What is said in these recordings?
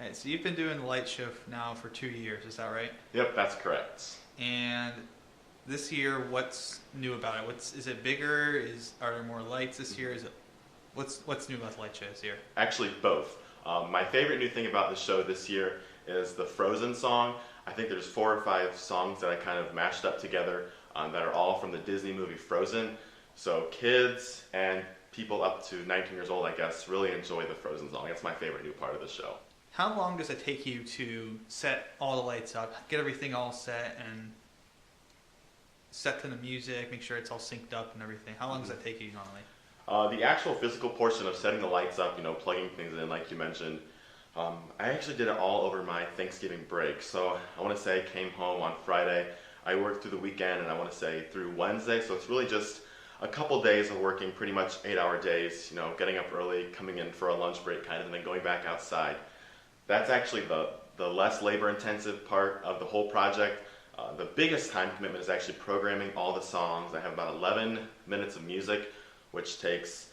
Right, so you've been doing the light show now for 2 years, is that right? Yep, that's correct. And this year, what's new about it? Is it bigger? Are there more lights this year? What's new about the light show this year? Actually, both. My favorite new thing about the show this year is the Frozen song. I think there's 4 or 5 songs that I kind of mashed up together that are all from the Disney movie Frozen. So kids and people up to 19 years old, I guess, really enjoy the Frozen song. It's my favorite new part of the show. How long does it take you to set all the lights up, get everything all set, and set to the music, make sure it's all synced up and everything? How long does that take you normally? The actual physical portion of setting the lights up, plugging things in like you mentioned, I actually did it all over my Thanksgiving break. So I want to say I came home on Friday. I worked through the weekend, and I want to say through Wednesday. So it's really just a couple days of working pretty much 8-hour days, getting up early, coming in for a lunch break kind of, and then going back outside. That's actually the less labor-intensive part of the whole project. The biggest time commitment is actually programming all the songs. I have about 11 minutes of music, which takes,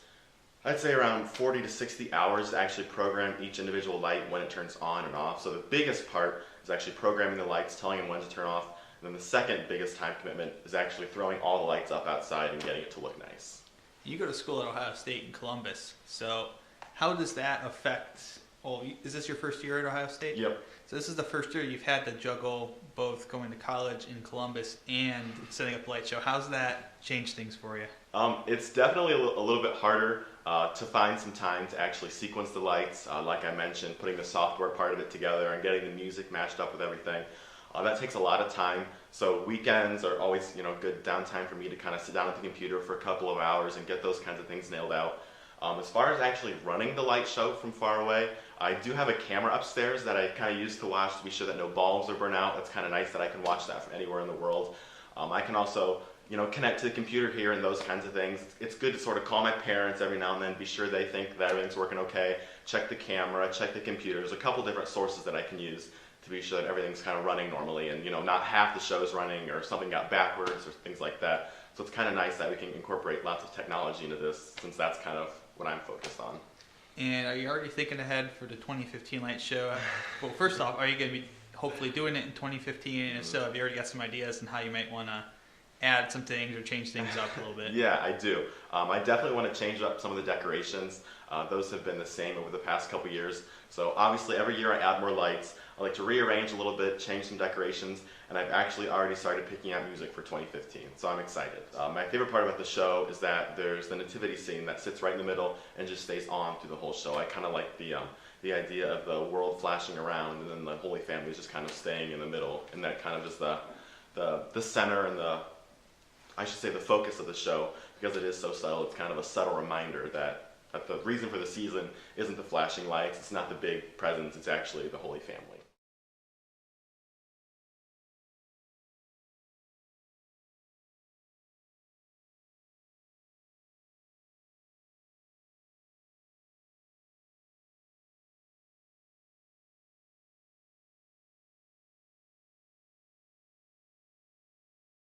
I'd say, around 40 to 60 hours to actually program each individual light when it turns on and off. So the biggest part is actually programming the lights, telling them when to turn off. And then the second biggest time commitment is actually throwing all the lights up outside and getting it to look nice. You go to school at Ohio State in Columbus, so how does that affect... Well, is this your first year at Ohio State? Yep. So this is the first year you've had to juggle both going to college in Columbus and setting up the light show. How's that changed things for you? It's definitely a little bit harder to find some time to actually sequence the lights. Like I mentioned, putting the software part of it together and getting the music matched up with everything. That takes a lot of time. So weekends are always, good downtime for me to kind of sit down at the computer for a couple of hours and get those kinds of things nailed out. As far as actually running the light show from far away, I do have a camera upstairs that I kind of use to watch to be sure that no bulbs are burnt out. That's kind of nice that I can watch that from anywhere in the world. I can also, connect to the computer here and those kinds of things. It's good to sort of call my parents every now and then, be sure they think that everything's working okay, check the camera, check the computer. There's a couple different sources that I can use to be sure that everything's kind of running normally and, not half the show's running or something got backwards or things like that. So it's kind of nice that we can incorporate lots of technology into this, since that's kind of what I'm focused on. And are you already thinking ahead for the 2015 light show? Well, first off, are you going to be hopefully doing it in 2015? And if so, have you already got some ideas on how you might want to add some things or change things up a little bit? Yeah, I do. I definitely want to change up some of the decorations. Those have been the same over the past couple years. So obviously every year I add more lights. I like to rearrange a little bit, change some decorations, and I've actually already started picking out music for 2015, so I'm excited. My favorite part about the show is that there's the nativity scene that sits right in the middle and just stays on through the whole show. I kind of like the idea of the world flashing around and then the Holy Family is just kind of staying in the middle, and that kind of is the center and the focus of the show, because it is so subtle. It's kind of a subtle reminder that the reason for the season isn't the flashing lights, it's not the big presents, it's actually the Holy Family.